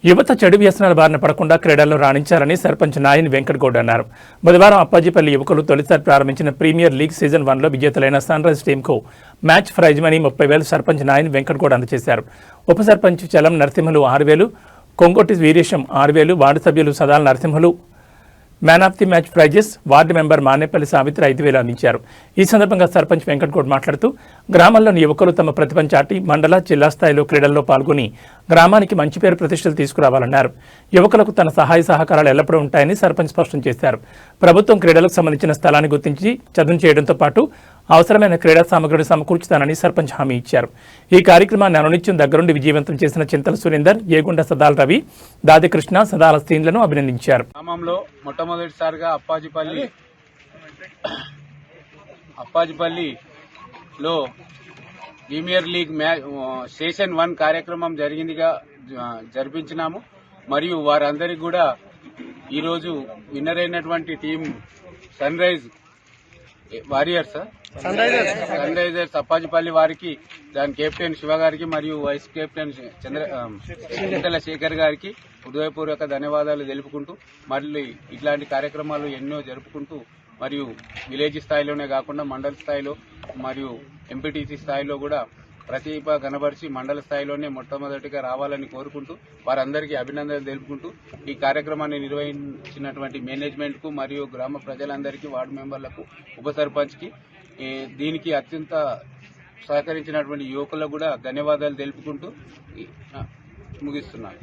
యువత చెడు వ్యసనాల బారిన పడకుండా క్రీడల్లో రాణించాలని సర్పంచ్ నాయని వెంకటగౌడ్ అన్నారు. బుధవారం అప్పాజిపల్లి యువకులు తొలిసారి ప్రారంభించిన ప్రీమియర్ లీగ్ సీజన్ 1లో విజేతలైన సన్ రైజ్ టీంకు match prize money 30,000 sarpanch Nayani Venkatgoud అందజేశారు. ఉప సర్పంచ్ చలం నరసింహులు 6,000, కొంగొట్టి వీరేశం 6,000, వార్డు సభ్యులు Sadala Narasimhulu man of the match prizes, ward member Manepalli Savitri 5,000 అందించారు. ఈ సందర్భంగా సర్పంచ్ వెంకటగౌడ్ మాట్లాడుతూ గ్రామాల్లోని యువకులు తమ ప్రతిభను చాటి మండల, జిల్లా స్థాయిలో క్రీడల్లో పాల్గొని గ్రామానికి మంచి పేరు ప్రతిష్టలు తీసుకురావాలన్నారు. యువకులకు తన సహాయ సహకారాలు ఎల్లప్పుడూ ఉంటాయని సర్పంచ్ స్పష్టం చేశారు. ప్రభుత్వం క్రీడలకు సంబంధించిన స్థలాన్ని గుర్తించి చదును చేయడంతో పాటు అవసరమైన క్రీడా సామగ్రిని సమకూర్చుతానని సర్పంచ్ హామీ ఇచ్చారు. ఈ కార్యక్రమాన్ని అనునిత్యం దగ్గరుండి విజయవంతం చేసిన చింతల సురేందర్, ఏగుండ సదాల రవి, దాది కృష్ణ, సదాల శ్రీన్లను అభినందించారు. గ్రామంలో మొట్టమొదటిసారిగా అప్పాజిపల్లిలో ప్రీమియర్ లీగ్ సీజన్ 1 కార్యక్రమం జరిపించినాము. మరియు వారందరికీ కూడా ఈరోజు విన్నర్ అయినటువంటి టీం సన్ రైజర్స్ అప్పాజిపల్లి వారికి, దాని కెప్టెన్ శివ గారికి మరియు వైస్ కెప్టెన్ చింతల శేఖర్ గారికి హృదయపూర్వక ధన్యవాదాలు తెలుపుకుంటూ, మళ్ళీ ఇట్లాంటి కార్యక్రమాలు ఎన్నో జరుపుకుంటూ మరియు విలేజ్ స్థాయిలోనే కాకుండా మండల స్థాయిలో మరియు ఎంపీటీసీ స్థాయిలో కూడా ప్రతిభ కనబరిచి మండల స్థాయిలోనే మొట్టమొదటిగా రావాలని కోరుకుంటూ వారందరికీ అభినందనలు తెలుపుకుంటూ ఈ కార్యక్రమాన్ని నిర్వహించినటువంటి మేనేజ్మెంట్కు మరియు గ్రామ ప్రజలందరికీ, వార్డు మెంబర్లకు, ఉప సర్పంచ్కి, దీనికి అత్యంత సహకరించినటువంటి యువకులకు కూడా ధన్యవాదాలు తెలుపుకుంటూ ముగిస్తున్నాను.